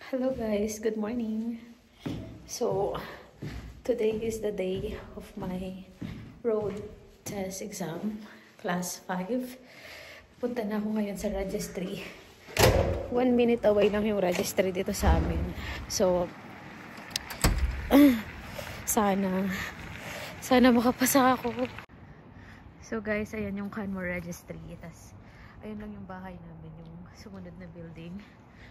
Hello guys, good morning. So, today is the day of my road test exam, class 5. Punta na ako ngayon sa registry. 1 minute away lang yung registry dito sa amin. So, sana makapasa ako. So guys, ayan yung Canmore Registry. Tas, ayun lang yung bahay namin, yung sumunod na building.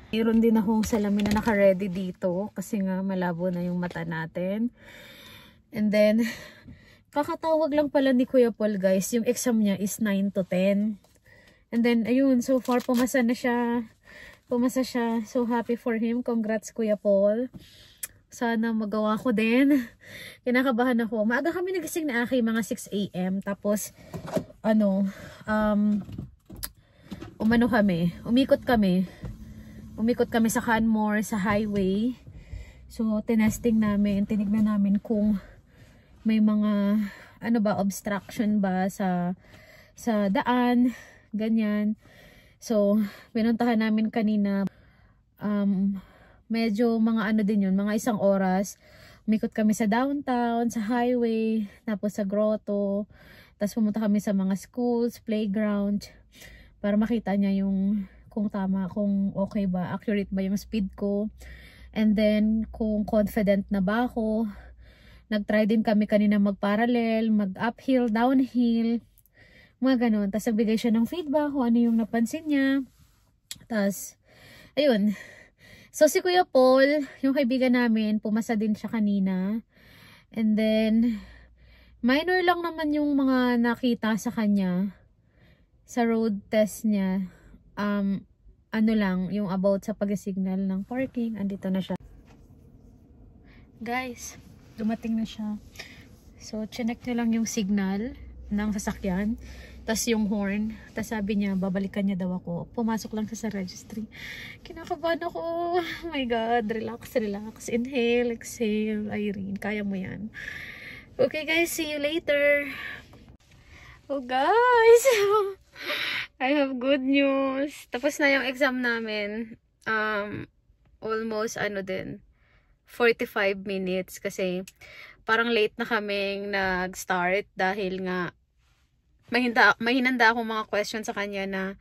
Mayroon din akong salamin na naka-ready dito kasi nga malabo na yung mata natin. And then, kakatawag lang pala ni Kuya Paul guys. Yung exam niya is 9 to 10. And then, ayun, so far pumasa na siya. Pumasa siya. So happy for him. Congrats Kuya Paul. Sana magawa ko din. Kinakabahan ako. Maaga kami nagising na Aki, mga 6 AM. Tapos, umikot kami sa Canmore, sa highway. So, tinesting namin, tinignan namin kung may mga, obstruction ba sa daan, ganyan. So, pinuntahan namin kanina, medyo mga mga 1 oras. Umikot kami sa downtown, sa highway, tapos sa grotto. Tapos pumunta kami sa mga schools, playground, para makita niya yung kung tama, kung okay ba, accurate ba yung speed ko. And then, kung confident na ba ako. Nag-try din kami kanina mag-parallel, mag-uphill, downhill, mga ganun. Tapos nagbigay siya ng feedback kung ano yung napansin niya. Tapos, ayun. So, si Kuya Paul, yung kaibigan namin, pumasa din siya kanina. And then, minor lang naman yung mga nakita sa kanya sa road test niya. Yung about sa pag-signal ng parking. Andito na siya. Guys, dumating na siya. So, chinek niya lang yung signal ng sasakyan. Tas yung horn. Tas sabi niya, babalikan niya daw ako. Pumasok lang siya sa registry. Kinakabahan ako. Oh my God. Relax, relax. Inhale, exhale. Irene, kaya mo yan. Okay guys, see you later. Oh guys. I have good news. Tapos na yung exam namin. Almost 45 minutes kasi parang late na kaming nag-start dahil nga mahinanda akong mga questions sa kanya na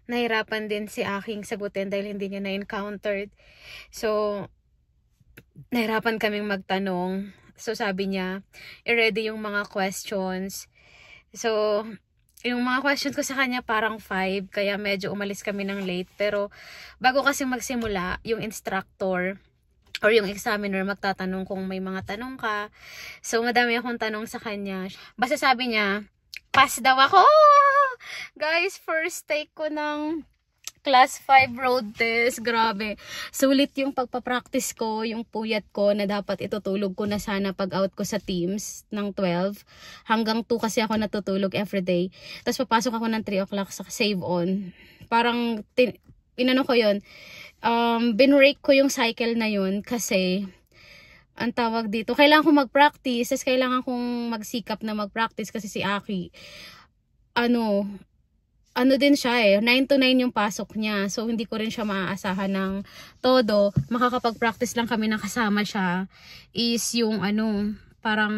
nahirapan din si aking sagutin dahil hindi niya na-encountered. So, nahirapan kaming magtanong. So, sabi niya, i-ready yung mga questions. So, yung mga questions ko sa kanya parang 5, kaya medyo umalis kami ng late. Pero bago kasi magsimula, yung instructor or yung examiner magtatanong kung may mga tanong ka. So madami akong tanong sa kanya. Basta sabi niya, pass daw ako! Guys, first take ko ng Class 5 road test. Grabe. Sulit yung pagpapractice ko, yung puyat ko na dapat itutulog ko na sana pag out ko sa Teams ng 12. Hanggang 2 kasi ako natutulog everyday. Tapos papasok ako ng 3 o'clock sa save on. Parang, ko yun. Binrake ko yung cycle na yun kasi, ang tawag dito, kailangan kong mag-practice. Tapos kailangan kong magsikap na mag-practice kasi si Aki, din siya 9 to 9 yung pasok niya. So, hindi ko rin siya maaasahan ng todo. Makakapag-practice lang kami ng kasama siya is yung parang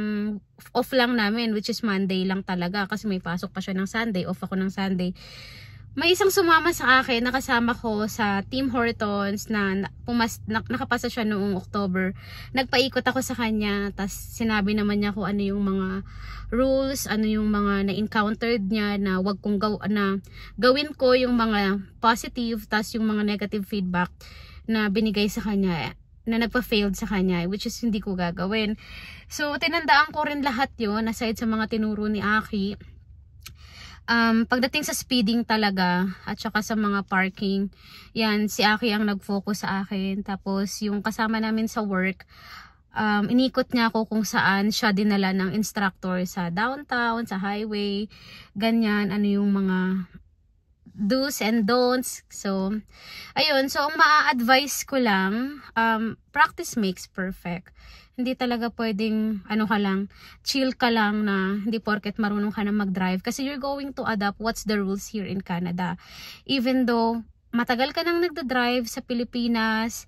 off lang namin, which is Monday lang talaga kasi may pasok pa siya ng Sunday. Off ako ng Sunday. May isang sumama sa akin, nakasama ko sa Tim Hortons na nakapasa siya noong October. Nagpaikot ako sa kanya, tas sinabi naman niya kung ano yung mga rules, ano yung mga na-encountered niya na wag kong gawin ko yung mga positive, tas yung mga negative feedback na binigay sa kanya, na nagpa-failed sa kanya, which is hindi ko gagawin. So, tinandaan ko rin lahat yun, aside sa mga tinuro ni Aki. Pagdating sa speeding talaga at saka sa mga parking, yan, si Aki ang nag-focus sa akin. Tapos yung kasama namin sa work, inikot niya ako kung saan siya dinala ng instructor sa downtown, sa highway, ganyan, ano yung mga do's and don'ts. So, ayun, so ang maa-advise ko lang, practice makes perfect. Hindi talaga pwedeng chill ka lang na hindi porket marunong ka na mag-drive kasi you're going to adapt what's the rules here in Canada. Even though matagal ka nang nagda-drive sa Pilipinas,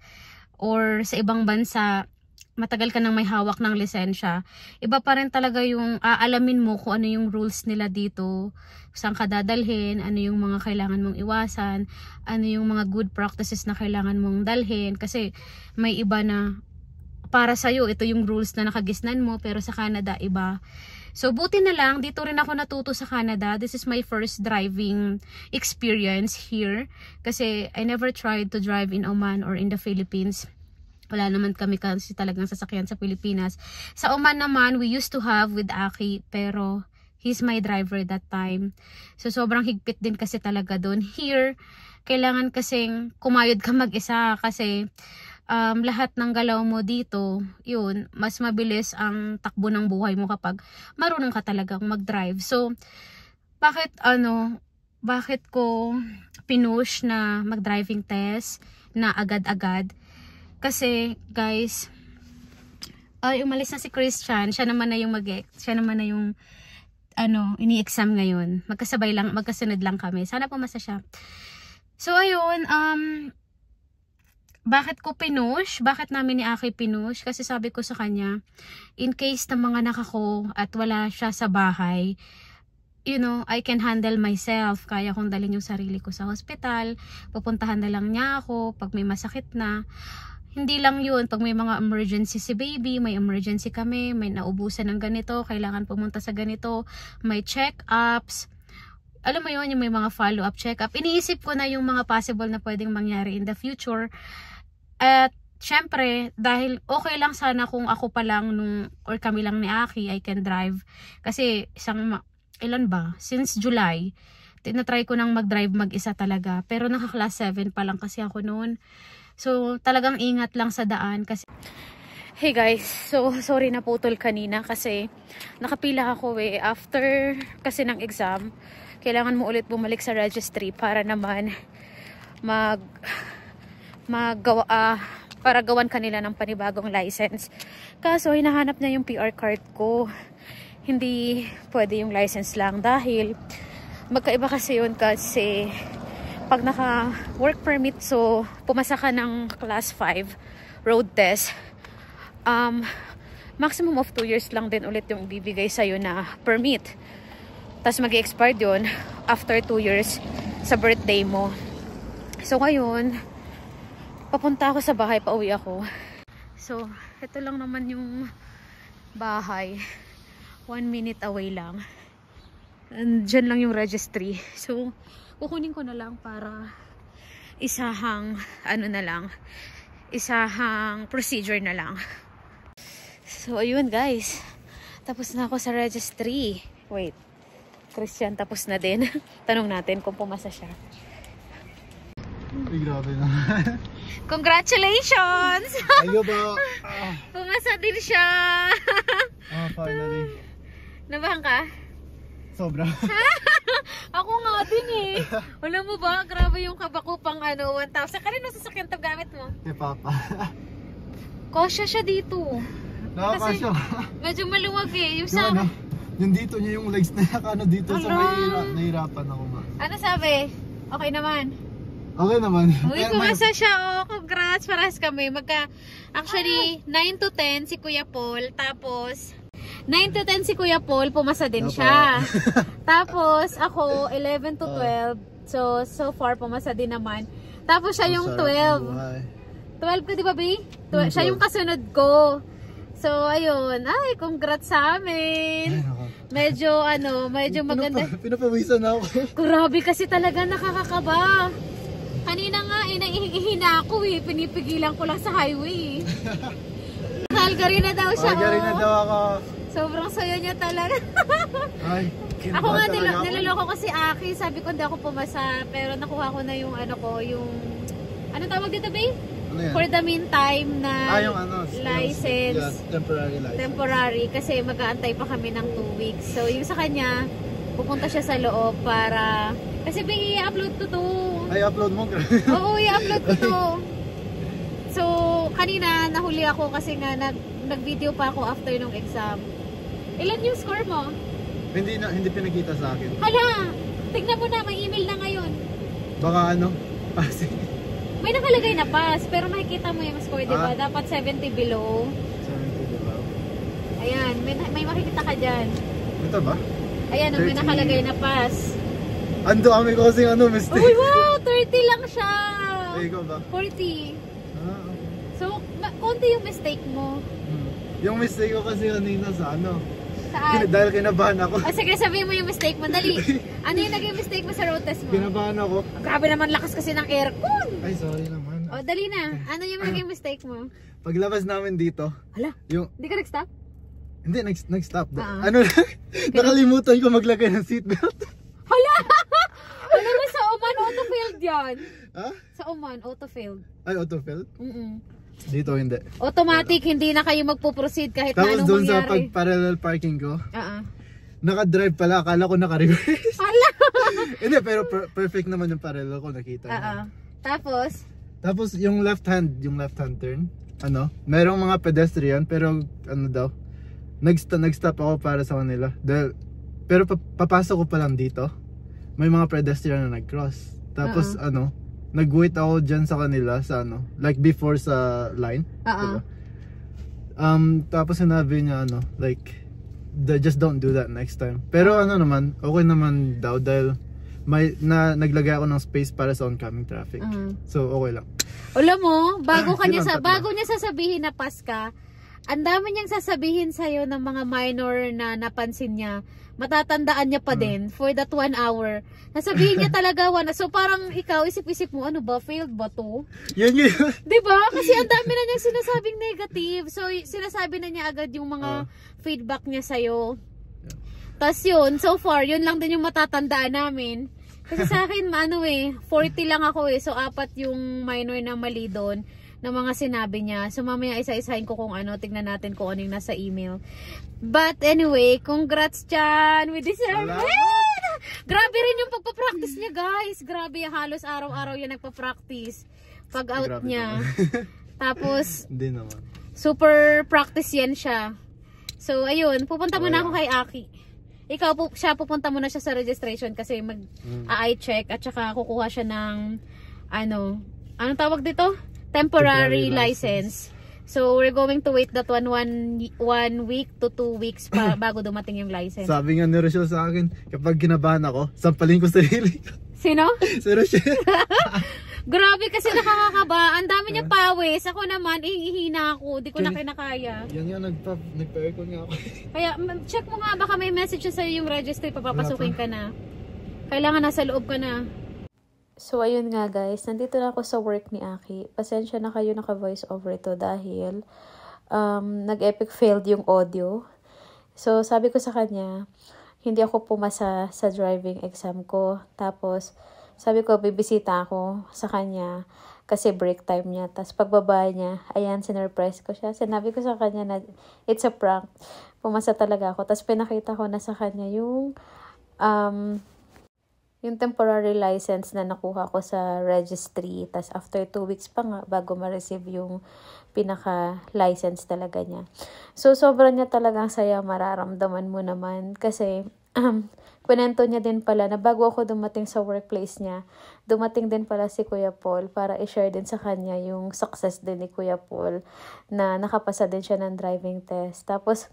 or sa ibang bansa, matagal ka nang may hawak ng lisensya, iba pa rin talaga yung aalamin mo kung ano yung rules nila dito, saan ka dadalhin, ano yung mga kailangan mong iwasan, ano yung mga good practices na kailangan mong dalhin, kasi may iba na para sa'yo, ito yung rules na nakagisnan mo, pero sa Canada, iba. So, buti na lang, dito rin ako natuto sa Canada. This is my first driving experience here, kasi I never tried to drive in Oman or in the Philippines. Wala naman kami kasi talagang sasakyan sa Pilipinas. Sa Oman naman, we used to have with Aki, pero he's my driver that time. So, sobrang higpit din kasi talaga doon. Here, kailangan kasing kumayod ka mag-isa kasi lahat ng galaw mo dito, yun, mas mabilis ang takbo ng buhay mo kapag marunong ka talagang mag-drive. So, bakit ko pinush na mag-driving test na agad-agad? Kasi, guys, umalis na si Christian. Siya naman na yung ini-exam ngayon. Magkasunod lang kami. Sana pumasa siya. So, ayun, bakit ko pinush? Bakit namin ni Aki pinush? Kasi sabi ko sa kanya, in case na mga ako at wala siya sa bahay, you know, I can handle myself. Kaya kong dalhin yung sarili ko sa hospital. Pupuntahan na lang niya ako pag may masakit na. Hindi lang yun, pag may mga emergency si baby, may emergency kami, may naubusan ng ganito, kailangan pumunta sa ganito, may check-ups. Alam mo yun, yung may mga follow-up check-up. Iniisip ko na yung mga possible na pwedeng mangyari in the future. At syempre, dahil okay lang sana kung ako pa lang or kami lang ni Aki, I can drive. Kasi since July, tinatry ko nang mag-drive mag-isa talaga. Pero naka-class 7 pa lang kasi ako noon. So, talagang ingat lang sa daan kasi... Hey guys, so sorry na putol kanina kasi nakapila ako after kasi ng exam. Kailangan mo ulit bumalik sa registry para naman para gawan kanila ng panibagong license. Kaso hinahanap na yung PR card ko. Hindi pwede yung license lang dahil magkaiba kasi yun kasi pag naka work permit, so pumasa ka ng class 5 road test, maximum of 2 years lang din ulit yung ibibigay sa'yo na permit. Tapos mag-expired yun after 2 years sa birthday mo. So ngayon, papunta ako sa bahay, pauwi ako. So, ito lang naman yung bahay. 1 minute away lang. And dyan lang yung registry. So, kukunin ko na lang para isahang procedure na lang. So, ayun guys. Tapos na ako sa registry. Wait. Christian, tapos na din. Tanong natin kung pumasa siya. Ay, grabe naman. Congratulations! Ayaw ba? Pumasa din siya. Finally. Nabahan ka? Sobra. Ako nga din eh. Alam mo ba, grabe yung kabako pang 1,000. Kanino sasakyan ito gamit mo? Kay Papa. Kasya siya dito. Nakakasya. Medyo maluwag eh. Yung sa yung dito niya yung legs na dito sa may nahirapan ako ba. Ano sabi? Okay naman? Okay naman. Uy, kumasa siya. Congrats. Parehas kami. Actually, 9 to 10 si Kuya Paul. Tapos, 9 to 10 si Kuya Paul, pumasa din siya. Tapos, ako, 11 to 12. So far, pumasa din naman. Tapos, siya yung 12. 12 ko, di ba, Bey? Siya yung kasunod ko. So, ayun. Ay, congrats sa amin. Medyo maganda. Pinapawisan na ako. Grabe kasi talaga nakakakaba. Kanina nga, nahihina ako eh. Pinipigilan ko lang sa highway. Calgary na daw siya. Calgary na daw ako. Sobrang saya niya talaga. Ay, ako nga niloloko ko si Aki. Sabi ko hindi ako pumasa. Pero nakuha ko na yung ano tawag dito, babe? Ano yan? For the meantime na yung license. Yeah, temporary license. Temporary. Kasi mag-aantay pa kami ng 2 weeks. So yung sa kanya, pupunta siya sa loob para... Kasi i-upload ko to. Ay, upload mo? Oo, i-upload ko to. So, kanina nahuli ako kasi nga nag-video pa ako after nung exam. Ilan yung score mo? Hindi pinakita sa akin. Hala! Tignan mo na, may email na ngayon. Baka passing. May nakalagay na pass, pero makikita mo yung score, di ba? Dapat 70 below. 70 below. Ayan, may makikita ka dyan. Ito ba? Ayan, may nakalagay na pass. Ando kami ko kasi mistake. Uy, wow! 30 lang siya! Ikaw ba? 40. Okay. So, konti yung mistake mo. Yung mistake ko kasi kanina sa Saan? dahil kinabahan ako. Sige, sabihin mo yung mistake mo. Dali. Ano yung naging mistake mo sa road test mo? Kinabahan ako. Grabe naman, lakas kasi ng aircon. Ay, sorry naman. O, dali na. Ano yung naging mistake mo? Paglabas namin dito, Hala, hindi ka nag-stop? Hindi, nag-stop. Ano Nakalimutan ko maglagay ng seatbelt. Hala! Ano ba sa Oman, auto-filled yan? Ha? Sa Oman, auto-filled. Ay, auto-filled? Mm-mm. Dito hindi. Automatic, hindi na kayo magpo-proceed kahit na Tapos anong doon sa mangyari. pag-parallel parking ko, Oo. naka-drive pala, akala ko naka-reverse. Hala! Hindi, pero perfect naman yung parallel ko, nakita Oo. niyo. Tapos, yung left hand turn, merong mga pedestrian, pero daw, nag-stop ako para sa kanila. Pero papasok ko pa lang dito, may mga pedestrian na nag-cross. Tapos nag-wait ako dyan sa kanila sa like before sa line. Diba? Tapos sinabi niya just don't do that next time. Pero naman, okay naman daw dahil naglagay ako ng space para sa oncoming traffic. So okay lang. alam mo, bago niya sasabihin na pass ka, ang dami niyang sasabihin sa'yo ng mga minor na napansin niya. Matatandaan niya pa din for that 1 hour. Nasabihin niya talaga so parang ikaw, isip-isip mo, ano ba, failed ba to? Yun. Diba? Kasi ang dami na niyang sinasabing negative. So, sinasabi na niya agad yung mga feedback niya sa'yo. Tas yun, so far, yun lang din yung matatandaan namin. Kasi sa akin, 40 lang ako So, 4 yung minor na mali doon ng mga sinabi niya. So, mamaya isa-isahin ko kung tignan natin kung ano yung nasa email. But anyway, congrats dyan! We deserve it! Grabe rin yung pagpapractice niya, guys. Grabe, halos araw-araw yan nagpa-practice. Pag out niya. Tapos, hindi naman. Super practice yan siya. So, ayun. Pupunta muna ako kay Aki. Ikaw, pupunta muna siya sa registration kasi mag-eye check at saka kukuha siya ng anong tawag dito? Temporary license. So, we're going to wait that one week to 2 weeks pa bago dumating yung license. Sabi nga ni Rochelle sa akin, kapag kinabahan ako, sampalin ko sarili ko. Sino? Si Rochelle. Grabe kasi nakakakaba. Ang dami niya pawis. Ako naman, ihihina ako. Di ko na kinakaya. Yan nga, nagpa-aircon nga ako. Kaya, check mo nga, baka may message sa'yo yung registry, papapasukin ka na. Kailangan nasa loob ka na. So, ayun nga guys, nandito na ako sa work ni Aki. Pasensya na kayo naka-voice over ito dahil nag-epic failed yung audio. So, sabi ko sa kanya, hindi ako pumasa sa driving exam ko. Tapos, sabi ko, bibisita ako sa kanya kasi break time niya. Tapos, pagbaba niya, ayan, sinurprise ko siya. Sinabi ko sa kanya na it's a prank. Pumasa talaga ako. Tapos, pinakita ko na sa kanya yung temporary license na nakuha ko sa registry. Tas after 2 weeks pa nga bago ma-receive yung pinaka-license talaga niya. So, sobrang niya talagang saya, mararamdaman mo naman. Kasi, kwento niya din pala na bago ako dumating sa workplace niya, dumating din pala si Kuya Paul para i-share din sa kanya yung success din ni Kuya Paul na nakapasa din siya ng driving test. Tapos,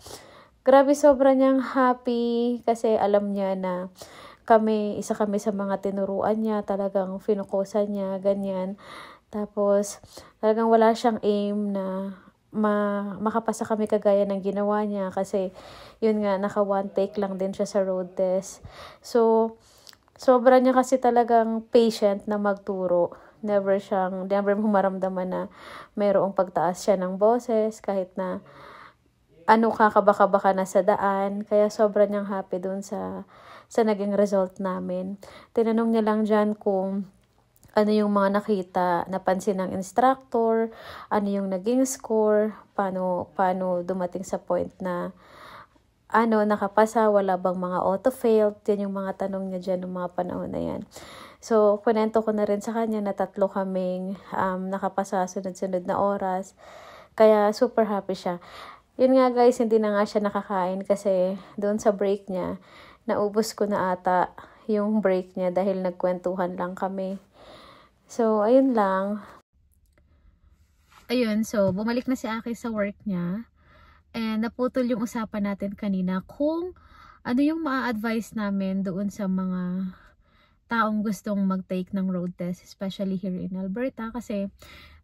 grabe sobrang niyang happy kasi alam niya na isa kami sa mga tinuruan niya, talagang finukusan niya, ganyan. Tapos, talagang wala siyang aim na makapasa kami kagaya ng ginawa niya kasi, yun nga, naka 1 take lang din siya sa road test. So, sobra niya kasi talagang patient na magturo. Never mo maramdaman na mayroong pagtaas siya ng boses, kahit na kakabaka-baka na sa daan. Kaya sobra niyang happy dun sa naging result namin. Tinanong niya lang dyan kung ano yung mga napansin ng instructor, ano yung naging score, paano dumating sa point na nakapasa, wala bang mga auto-failed, yan yung mga tanong niya dyan ng mga panahon na yan. So, kunento ko na rin sa kanya na 3 kaming nakapasa sunod-sunod na oras. Kaya super happy siya. Yun nga guys, hindi na nga siya nakakain kasi doon sa break niya, naubos ko na ata yung break niya dahil nagkwentuhan lang kami. So, ayun lang. ayun, so bumalik na si Aki sa work niya. And naputol yung usapan natin kanina kung ano yung ma-advise namin doon sa mga taong gustong mag-take ng road test, especially here in Alberta. Kasi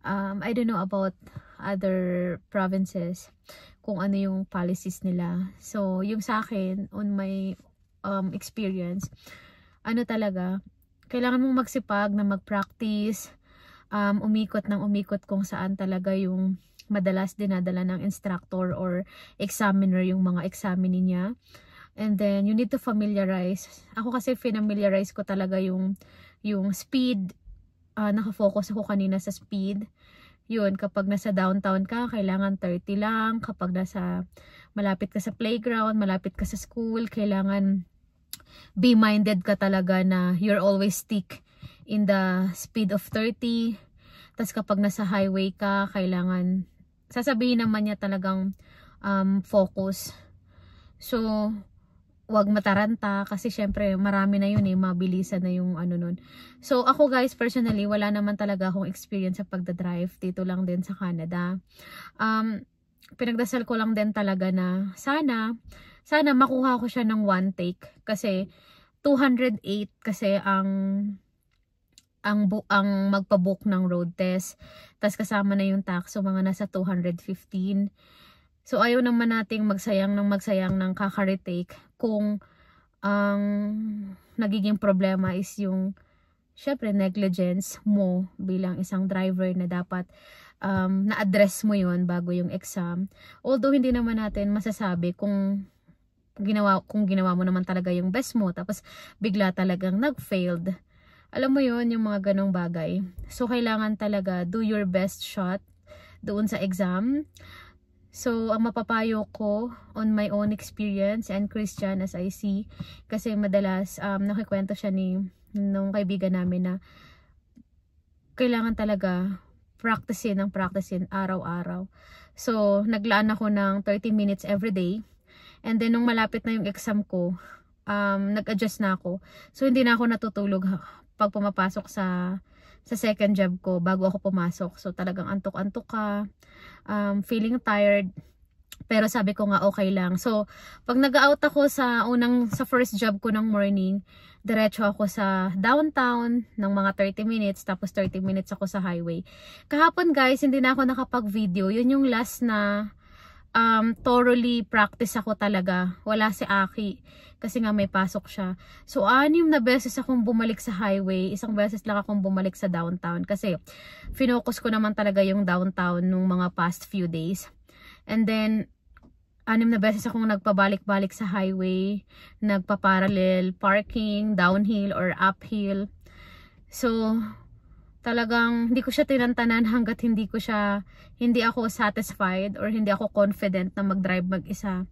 I don't know about other provinces kung ano yung policies nila. So yung sa akin, on my experience, ano talaga, kailangan mong magsipag na mag-practice, umikot ng umikot kung saan talaga yung madalas dinadala ng instructor or examiner yung mga examine niya. And then you need to familiarize. Ako kasi familiarize ko talaga yung speed. Nakafocus ako kanina sa speed. Yun, kapag nasa downtown ka, kailangan 30 lang. Kapag malapit ka sa playground, malapit ka sa school, kailangan be minded ka talaga na you're always stick in the speed of 30. Tas kapag nasa highway ka, kailangan sasabihin naman niya talagang focus. So wag mataranta kasi syempre marami na yun mabilisan na yung ano nun. So ako guys, personally, wala naman talaga akong experience sa pagdadrive. Dito lang din sa Canada. Pinagdasal ko lang din talaga na sana makuha ko siya ng one take kasi 208 kasi ang magpabook ng road test. Tas kasama na yung tax, so mga nasa 215. So ayaw naman nating magsayang ng kaka-retake kung ang nagiging problema is yung syempre negligence mo bilang isang driver na dapat na-address mo yun bago yung exam. Although hindi naman natin masasabi kung ginawa mo naman talaga yung best mo tapos bigla talagang nag-failed. Alam mo yun, yung mga ganong bagay. So, kailangan talaga do your best shot doon sa exam. So, ang mapapayo ko on my own experience and Christian as I see, kasi madalas nakikwento siya nung kaibigan namin na kailangan talaga practicein araw-araw. So, naglaan ako ng 30 minutes every day. And then, nung malapit na yung exam ko, nag-adjust na ako. So, hindi na ako natutulog pag pumapasok sa second job ko bago ako pumasok. So talagang antok-antok ka, feeling tired, pero sabi ko nga okay lang. So pag nag-out ako sa first job ko ng morning, diretso ako sa downtown ng mga 30 minutes, tapos 30 minutes ako sa highway. Kahapon guys, hindi na ako nakapag-video. Yun yung last na thoroughly practice ako talaga. Wala si Aki kasi nga may pasok siya. So 6 na beses akong bumalik sa highway, 1 beses lang akong bumalik sa downtown kasi finocus ko naman talaga yung downtown nung mga past few days. And then 6 na beses akong nagpabalik-balik sa highway, nagpa-parallel parking, downhill or uphill. So talagang hindi ko siya tinantanan hanggat hindi ako satisfied or hindi ako confident na mag-drive mag-isa,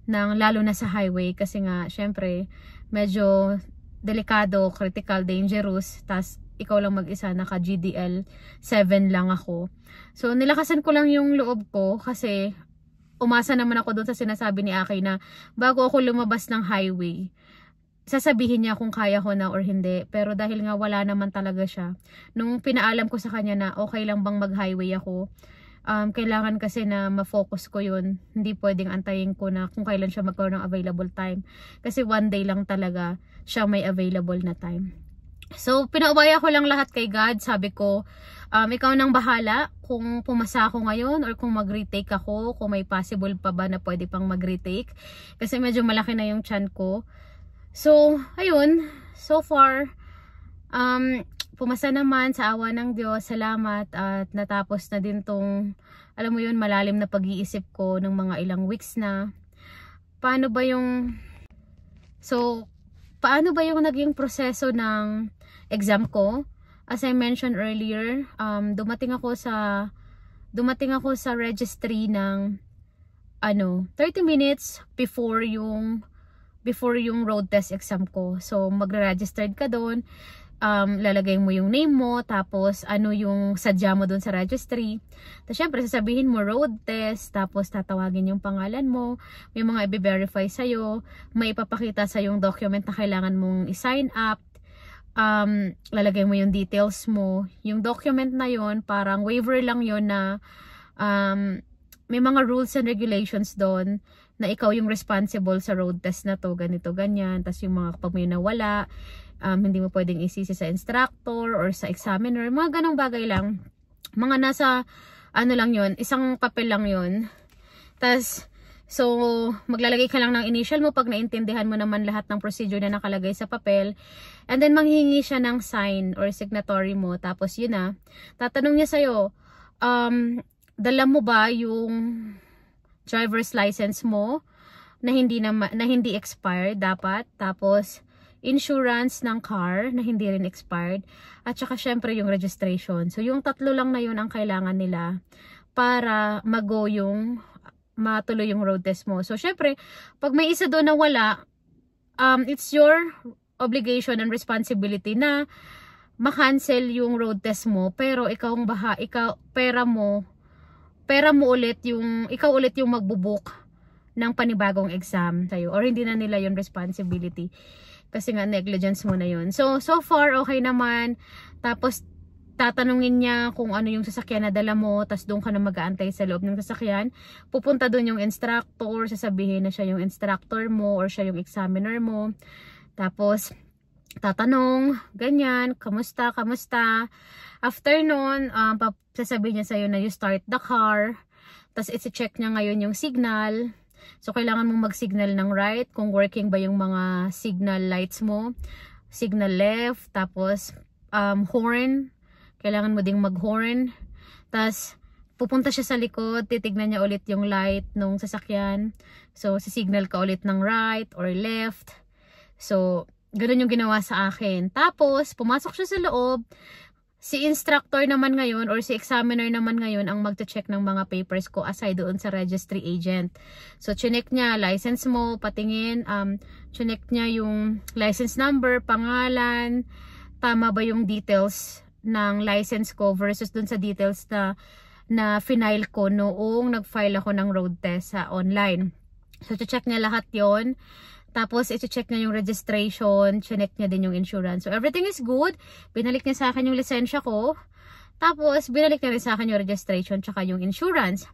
lalo na sa highway kasi nga syempre medyo delikado, critical, dangerous, tas ikaw lang mag-isa, naka GDL 7 lang ako. So nilakasan ko lang yung loob ko kasi umasa naman ako doon sa sinasabi ni Aki na bago ako lumabas ng highway, sasabihin niya kung kaya ko na or hindi. Pero dahil nga wala naman talaga siya, nung pinaalam ko sa kanya na okay lang bang mag-highway ako, kailangan kasi na ma-focus ko yun. Hindi pwedeng antayin ko na kung kailan siya magkaroon ng available time. Kasi one day lang talaga siya may available na time. So, pinaubaya ko lang lahat kay God. Sabi ko, ikaw nang bahala kung pumasa ako ngayon or kung mag-retake ako, kung may possible pa ba na pwede pang mag-retake. Kasi medyo malaki na yung tiyan ko. So, ayun. So far, pumasa naman sa awa ng Diyos. Salamat at natapos na din tong, alam mo yun, malalim na pag-iisip ko ng mga ilang weeks na. Paano ba yung naging proseso ng exam ko? As I mentioned earlier, dumating ako sa registry ng 30 minutes before yung road test exam ko. So magre-registered ka doon. Lalagay mo yung name mo, tapos ano yung sadya mo dun sa registry. Tapos syempre sasabihin mo road test, tapos tatawagin yung pangalan mo, may mga i-verify sa'yo, may ipapakita sa yung document na kailangan mong i-sign up, lalagay mo yung details mo. Yung document na yon parang waiver lang yon na may mga rules and regulations doon na ikaw yung responsible sa road test na to, ganito, ganyan. Tapos yung mga kapag may nawala, hindi mo pwedeng isisi sa instructor or sa examiner. Mga ganong bagay lang. Mga nasa, ano lang yon, isang papel lang yon. Tapos, so, maglalagay ka lang ng initial mo pag naintindihan mo naman lahat ng procedure na nakalagay sa papel. And then, manghihingi siya ng sign or signatory mo. Tapos, yun na. Tatanong niya sa'yo, dala mo ba yung driver's license mo na hindi expired dapat, tapos insurance ng car na hindi rin expired, at saka syempre yung registration. So yung tatlo lang na yun ang kailangan nila para matuloy yung road test mo. So syempre pag may isa doon na wala, it's your obligation and responsibility na ma-cancel yung road test mo, pero ikaw ulit yung magbubook ng panibagong exam sa'yo, or hindi na nila yung responsibility kasi nga negligence mo na yun. So far okay naman. Tapos tatanungin niya kung ano yung sasakyan na dala mo, tapos doon ka na mag-aantay sa loob ng sasakyan. Pupunta doon yung instructor, sasabihin na siya yung instructor mo or siya yung examiner mo. Tapos tatanong, ganyan, kamusta? After nun, sasabihin niya sa'yo na you start the car. Tapos isi-check niya ngayon yung signal. So kailangan mong mag-signal ng right, kung working ba yung mga signal lights mo. Signal left, tapos horn. Kailangan mo ding mag-horn. Tapos pupunta siya sa likod, titignan niya ulit yung light nung sasakyan. So sisignal ka ulit ng right or left. So ganun yung ginawa sa akin. Tapos pumasok siya sa loob. Si instructor naman ngayon or si examiner naman ngayon ang magte-check ng mga papers ko aside doon sa registry agent. So chinek niya license mo, patingin, chinek niya yung license number, pangalan, tama ba yung details ng license ko versus doon sa details na final ko noong nag-file ako ng road test sa online. So check niya lahat 'yon. Tapos, ito-check niya yung registration, chinek niya din yung insurance. So, everything is good. Binalik niya sa akin yung lisensya ko. Tapos, binalik niya rin sa akin yung registration tsaka yung insurance.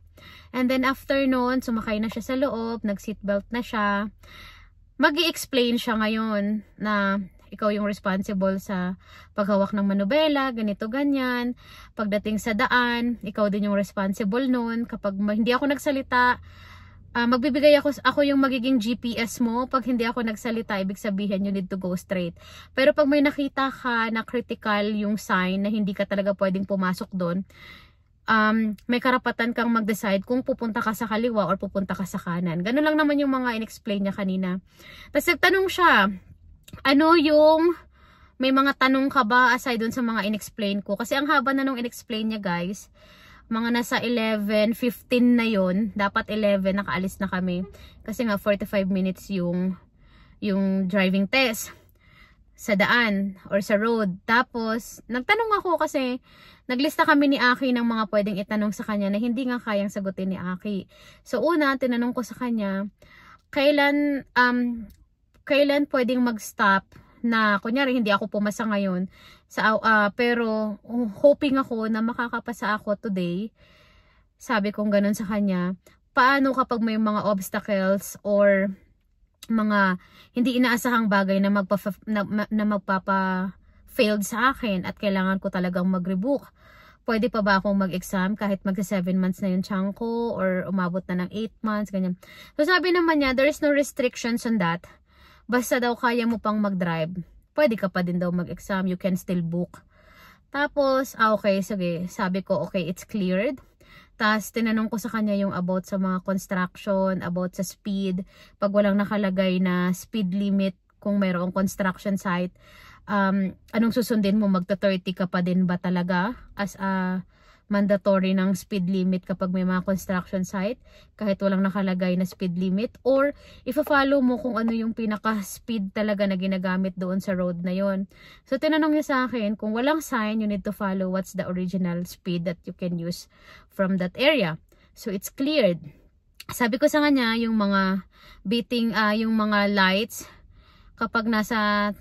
And then, after nun, sumakay na siya sa loob, nag-seatbelt na siya. Mag-i-explain siya ngayon na ikaw yung responsible sa paghawak ng manubela, ganito, ganyan. Pagdating sa daan, ikaw din yung responsible nun. Kapag hindi ako nagsalita, magbibigay ako yung magiging GPS mo. Pag hindi ako nagsalita, ibig sabihin you need to go straight. Pero pag may nakita ka na critical yung sign na hindi ka talaga pwedeng pumasok doon, may karapatan kang mag-decide kung pupunta ka sa kaliwa or pupunta ka sa kanan. Ganun lang naman yung mga in-explain niya kanina. Tapos nagtanong siya, may mga tanong ka ba aside dun sa mga in-explain ko? Kasi ang haba na nung in-explain niya, guys. Mga nasa 11:15 na yon, dapat 11 nakaalis na kami kasi nga 45 minutes yung driving test sa daan or sa road. Tapos nagtanong ako kasi naglista kami ni Aki ng mga pwedeng itanong sa kanya na hindi nga kayang sagutin ni Aki. So una, tinanong ko sa kanya, kailan pwedeng mag-stop na kunyari hindi ako pumasa ngayon pero hoping ako na makakapasa ako today. Sabi kong ganun sa kanya. Paano kapag may mga obstacles or mga hindi inaasahang bagay na magpapa-failed sa akin at kailangan ko talagang mag-rebook? Pwede pa ba akong mag-exam kahit magsa 7 months na yung tiyan ko or umabot na ng 8 months, ganyan. So sabi naman niya, there is no restrictions on that. Basta daw kaya mo pang mag-drive, pwede ka pa din daw mag-exam, you can still book. Tapos, okay, sige, sabi ko, okay, it's cleared. Tapos, tinanong ko sa kanya yung about sa mga construction, about sa speed, pag walang nakalagay na speed limit kung mayroong construction site, anong susundin mo, magta-30 ka pa din ba talaga as a mandatory ng speed limit kapag may mga construction site kahit walang nakalagay na speed limit, or ifa-follow mo kung ano yung pinaka-speed talaga na ginagamit doon sa road na yon. So tinanong niya sa akin kung walang sign, you need to follow what's the original speed that you can use from that area. So it's cleared. Sabi ko sa kanya yung mga yung mga lights, kapag nasa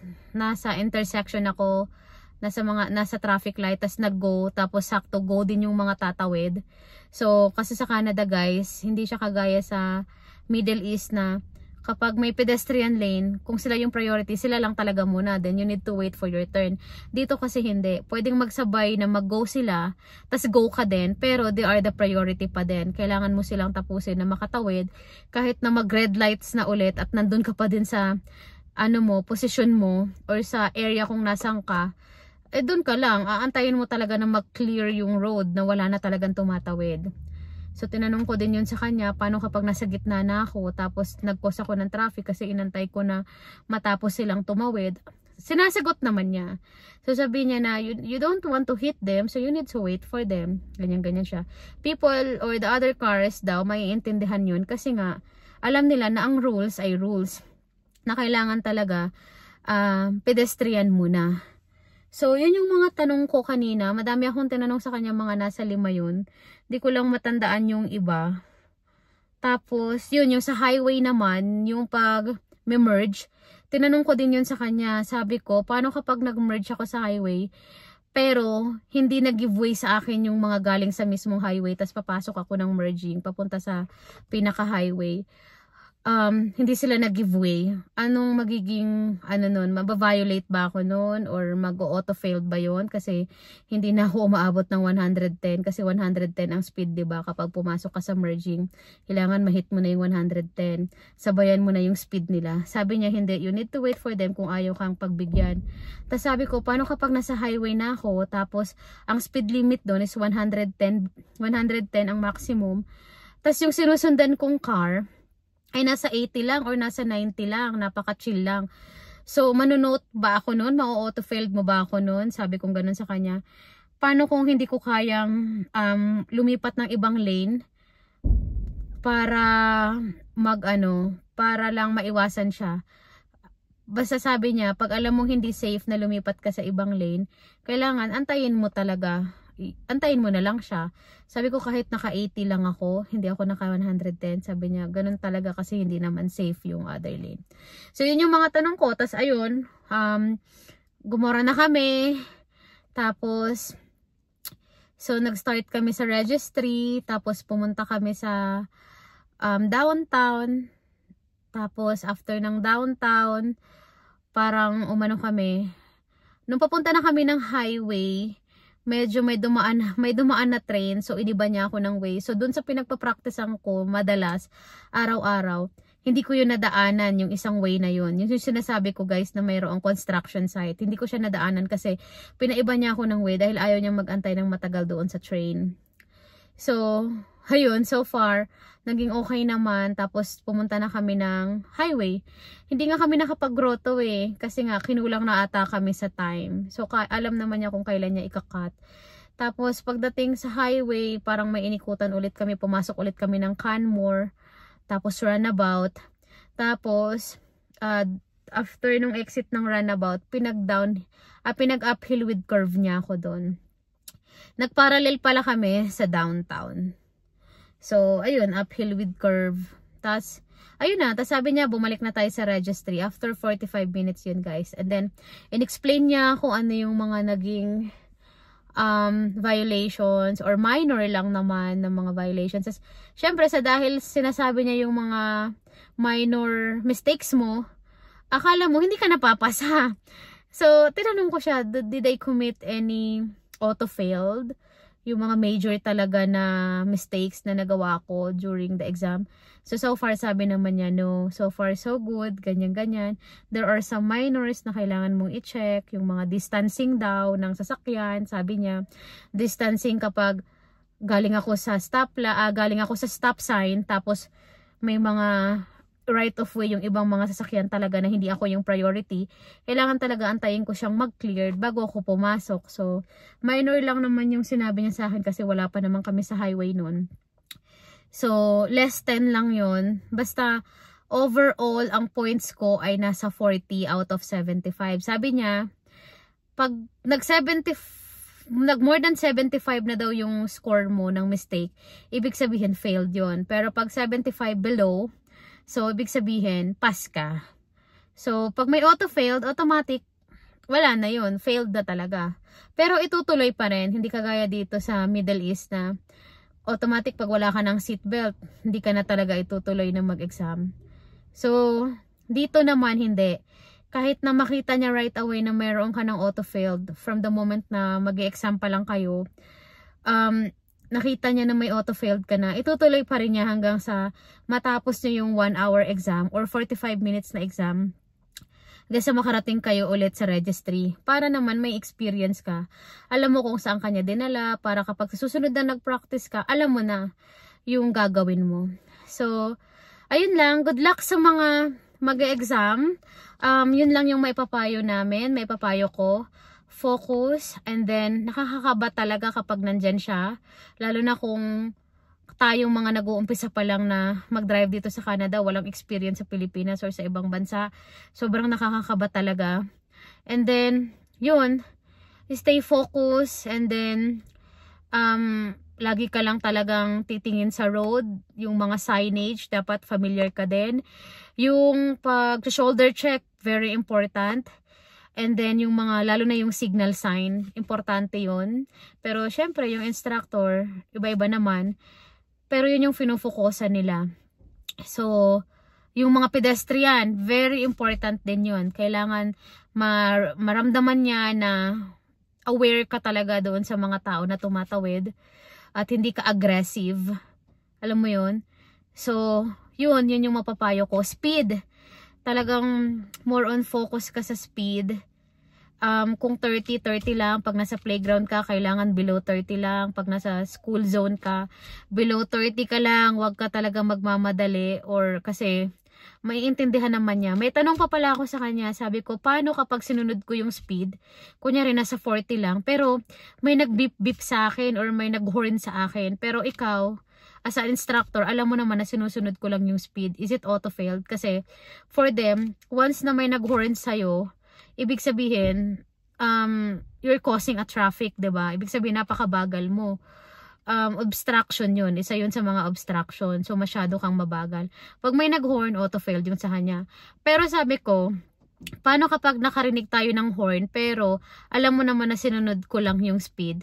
intersection ako, nasa traffic light, tas nag-go, tapos sakto go din yung mga tatawid. So kasi sa Canada guys, hindi siya kagaya sa Middle East na kapag may pedestrian lane, kung sila yung priority, sila lang talaga muna, then you need to wait for your turn. Dito kasi hindi, pwedeng magsabay na mag-go sila, tas go ka din, pero they are the priority pa din. Kailangan mo silang tapusin na makatawid, kahit na mag-red lights na ulit at nandun ka pa din sa posisyon mo, or sa area kung nasan ka, dun ka lang, aantayin mo talaga na mag-clear yung road na wala na talagang tumatawid. So tinanong ko din yun sa kanya, paano kapag nasa gitna na ako, tapos nag-cause ako ng traffic kasi inantay ko na matapos silang tumawid. Sinasagot naman niya. So sabi niya na, you don't want to hit them, so you need to wait for them. Ganyan-ganyan siya. People or the other cars daw, maiintindihan yun kasi nga, alam nila na ang rules ay rules. Na kailangan talaga pedestrian muna. So, yun yung mga tanong ko kanina. Madami akong tinanong sa kanya, mga nasa 5 yun. Di ko lang matandaan yung iba. Tapos, yun, yung sa highway naman, yung pag merge, tinanong ko din yun sa kanya. Sabi ko, paano kapag nag-merge ako sa highway, pero hindi nag-giveaway sa akin yung mga galing sa mismong highway, tas papasok ako ng merging, papunta sa pinaka-highway. Hindi sila nag-giveaway. Anong magiging, nun, mababiolate ba ako nun? Or mag-auto-failed ba yun? Kasi hindi na ako umaabot ng 110. Kasi 110 ang speed, diba? Kapag pumasok ka sa merging, kailangan ma-hit mo na yung 110. Sabayan mo na yung speed nila. Sabi niya, hindi. You need to wait for them kung ayaw kang pagbigyan. Tapos sabi ko, paano kapag nasa highway na ako, tapos ang speed limit doon is 110 ang maximum. Tapos yung sinusundan kong car, ay nasa 80 lang or nasa 90 lang, napaka-chill lang. So, manunote ba ako nun? Ma-auto-failed mo ba ako nun? Sabi kong ganun sa kanya. Paano kung hindi ko kayang lumipat ng ibang lane para para lang maiwasan siya? Basta sabi niya, pag alam mong hindi safe na lumipat ka sa ibang lane, kailangan antayin mo talaga. Antayin mo na lang siya. Sabi ko kahit naka 80 lang ako, hindi ako naka 110. Sabi niya, ganun talaga kasi hindi naman safe yung other lane. So yun yung mga tanong ko. Tapos ayun, gumora na kami. Tapos, so nag-start kami sa registry. Tapos pumunta kami sa downtown. Tapos after ng downtown, parang umano kami. Nung papunta na kami ng highway, medyo may dumaan na train, so iniba niya ako ng way. So dun sa pinagpa-practicean ko madalas araw-araw, hindi ko yun nadaanan yung isang way na yun. Yung sinasabi ko guys na mayroong construction site, hindi ko siya nadaanan kasi pinaiba niya ako ng way dahil ayaw niyang mag-antay ng matagal doon sa train. So ayun, so far naging okay naman. Tapos pumunta na kami ng highway. Hindi nga kami nakapag-grotto kasi nga kinulang na ata kami sa time. So alam naman niya kung kailan niya ikakat. Tapos pagdating sa highway, parang may inikutan ulit kami. Pumasok ulit kami ng Canmore. Tapos runabout. Tapos after nung exit ng runabout, pinag-uphill with curve niya ako doon. Nagparallel pala kami sa downtown. So, ayun, uphill with curve. Tapos, ayun na, tapos sabi niya, bumalik na tayo sa registry. After 45 minutes yun, guys. And then, in-explain niya kung ano yung mga naging violations or minor lang naman ng mga violations. Tapos, syempre, dahil sinasabi niya yung mga minor mistakes mo, akala mo, hindi ka napapasa. So, tinanong ko siya, did I commit any auto-failed? Yung mga major talaga na mistakes na nagawa ko during the exam. So far sabi naman niya, no. So far so good, ganyan-ganyan. There are some minors na kailangan mong i-check. Yung mga distancing daw ng sasakyan. Sabi niya, distancing kapag galing ako sa stop sign, tapos may mga right of way yung ibang mga sasakyan talaga na hindi ako yung priority, kailangan talaga antayin ko siyang mag-clear bago ako pumasok. So minor lang naman yung sinabi niya sa akin kasi wala pa naman kami sa highway noon. So less 10 lang yun. Basta overall ang points ko ay nasa 40 out of 75. Sabi niya, pag more than 75 na daw yung score mo ng mistake, ibig sabihin failed yon. Pero pag 75 below, so ibig sabihin pass ka. So, pag may auto-failed, automatic, wala na yun. Failed na talaga. Pero itutuloy pa rin. Hindi kagaya dito sa Middle East na automatic pag wala ka ng seatbelt, hindi ka na talaga itutuloy na mag-exam. So, dito naman hindi. Kahit na makita niya right away na mayroon ka ng auto-failed from the moment na mag-exam pa lang kayo, nakita niya na may auto-failed ka na, itutuloy pa rin niya hanggang sa matapos niya yung 1-hour exam or 45 minutes na exam. Hanggang sa makarating kayo ulit sa registry. Para naman may experience ka. Alam mo kung saan kanya dinala. Para kapag susunod na nag-practice ka, alam mo na yung gagawin mo. So, ayun lang. Good luck sa mga mag-exam. Yun lang yung maipapayo namin. Maipapayo ko. Focus. And then, nakakakaba talaga kapag nandyan siya. Lalo na kung tayong mga nag-uumpisa pa lang na mag-drive dito sa Canada, walang experience sa Pilipinas or sa ibang bansa. Sobrang nakakakaba talaga. And then, yun, stay focused and then, lagi ka lang talagang titingin sa road, yung mga signage, dapat familiar ka din. Yung pag-shoulder check, very important. And then, yung mga, lalo na yung signal sign, importante yun. Pero, syempre, yung instructor, iba-iba naman. Pero yun yung finufokusan nila. So, yung mga pedestrian, very important din yun. Kailangan maramdaman niya na aware ka talaga doon sa mga tao na tumatawid at hindi ka aggressive. Alam mo yun? So, yun yung mapapayo ko. Speed. Talagang more on focus ka sa speed. Kung 30 lang, pag nasa playground ka, kailangan below 30 lang. Pag nasa school zone ka, below 30 ka lang. Huwag ka talaga magmamadali or kasi maiintindihan naman niya. May tanong pa pala ako sa kanya. Sabi ko, paano kapag sinunod ko yung speed? Kunyari nasa 40 lang, pero may nag-beep-beep sa akin or may nag-horn sa akin. Pero ikaw, as an instructor, alam mo naman na sinusunod ko lang yung speed. Is it auto-failed? Kasi for them, once na may nag-horn sa'yo, ibig sabihin, you're causing a traffic, diba? Ibig sabihin, napakabagal mo. Obstruction yun. Isa yun sa mga obstruction. So, masyado kang mabagal. Pag may nag-horn, auto-failed yun sa kanya. Pero sabi ko, paano kapag nakarinig tayo ng horn, pero alam mo naman na sinunod ko lang yung speed?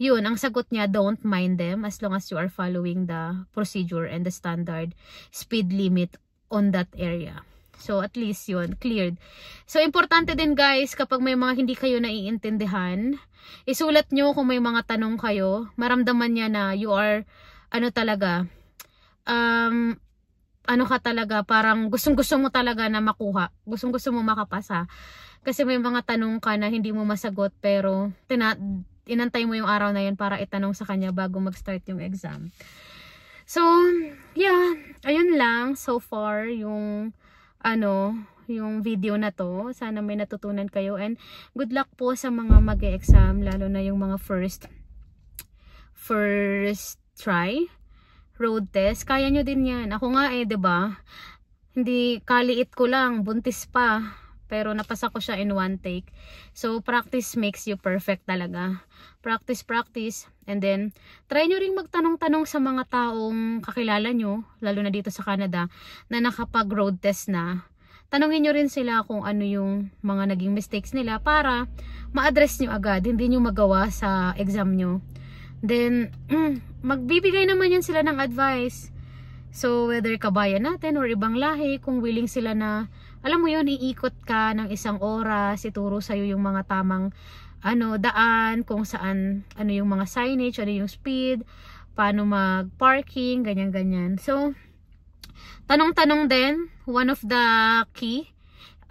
Yun, ang sagot niya, don't mind them as long as you are following the procedure and the standard speed limit on that area. So, at least yun, cleared. So, importante din guys, kapag may mga hindi kayo naiintindihan, isulat nyo kung may mga tanong kayo. Maramdaman niya na you are, talaga, ka talaga, parang gustong-gusto mo talaga na makuha. Gustong-gusto mo makapasa. Kasi may mga tanong ka na hindi mo masagot, pero inantay mo yung araw na yun para itanong sa kanya bago mag-start yung exam. So, yeah, ayun lang so far yung yung video na to. Sana may natutunan kayo and good luck po sa mga mag-e-exam, lalo na yung mga first try road test. Kaya nyo din yan. Ako nga diba? Hindi, kaliit ko lang, buntis pa, pero napasa ko siya in one take. So practice makes you perfect talaga. Practice and then try nyo ring magtanong-tanong sa mga taong kakilala nyo, lalo na dito sa Canada, na nakapag road test na. Tanungin nyo rin sila kung ano yung mga naging mistakes nila para ma-address nyo agad, hindi nyo magawa sa exam nyo. Then magbibigay naman yan sila ng advice. So whether kabayan natin or ibang lahi, kung willing sila na, alam mo yun, iikot ka ng 1 oras, ituro sa'yo yung mga tamang daan, kung saan, yung mga signage, ano yung speed, paano mag-parking, ganyan-ganyan. So, tanong-tanong din, one of the key.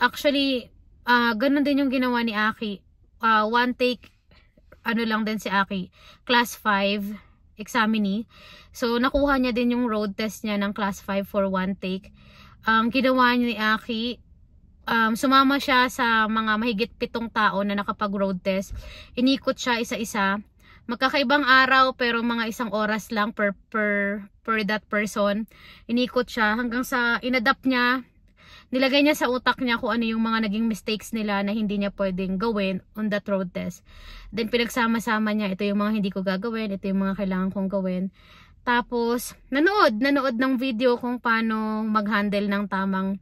Actually, ganun din yung ginawa ni Aki. One take, lang din si Aki. Class 5, examinee. So, nakuha niya din yung road test niya ng class 5 for one take. Ang ginawa niya ni Aki, sumama siya sa mga mahigit 7 tao na nakapag road test. Inikot siya isa-isa. Magkakaibang araw pero mga 1 oras lang per that person. Inikot siya hanggang sa inadapt niya. Nilagay niya sa utak niya kung ano yung mga naging mistakes nila na hindi niya pwedeng gawin on that road test. Then pinagsama-sama niya, ito yung mga hindi ko gagawin, ito yung mga kailangan kong gawin. Tapos nanood ng video kung paano mag-handle ng tamang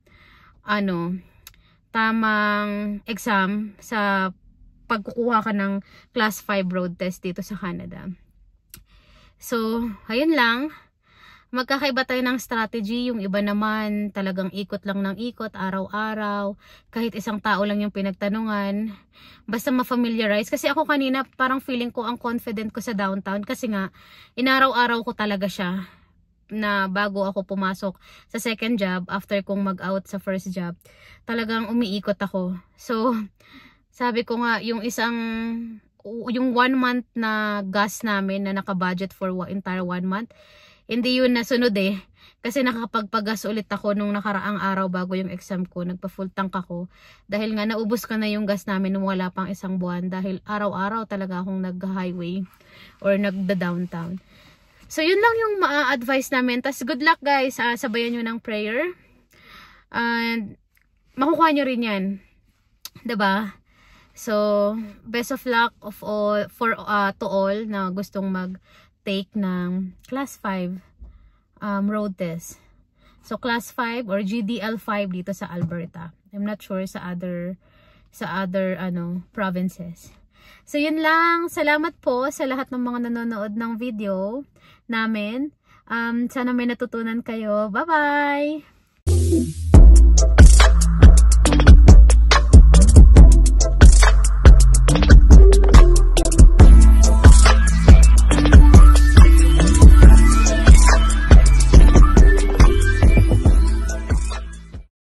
tamang exam sa pagkukuha ka ng Class 5 road test dito sa Canada. So, ayun lang. Magkakaiba tayo ng strategy. Yung iba naman talagang ikot lang ng ikot, araw-araw. Kahit isang tao lang yung pinagtanungan. Basta ma-familiarize. Kasi ako kanina parang feeling ko ang confident ko sa downtown. Kasi nga, inaraw-araw ko talaga siya. Na bago ako pumasok sa second job, after kong mag-out sa first job, talagang umiikot ako. So, sabi ko nga, yung 1 month na gas namin na naka-budget for entire 1 month, hindi yun nasunod eh. Kasi nakakapagpagas ulit ako nung nakaraang araw bago yung exam ko. Nagpa-full tank ako. Dahil nga naubos ka na yung gas namin nung wala pang isang buwan. Dahil araw-araw talaga akong nag-highway or nagda-downtown. So yun lang yung ma-advise namin. Tas good luck guys. Sabayan nyo ng prayer. And makukuha nyo rin yan. Diba? So best of luck to all na gustong mag-take ng Class 5 road test. So Class 5 or GDL 5 dito sa Alberta. I'm not sure sa other provinces. So yun lang. Salamat po sa lahat ng mga nanonood ng video namin. Sana may natutunan kayo. Bye-bye!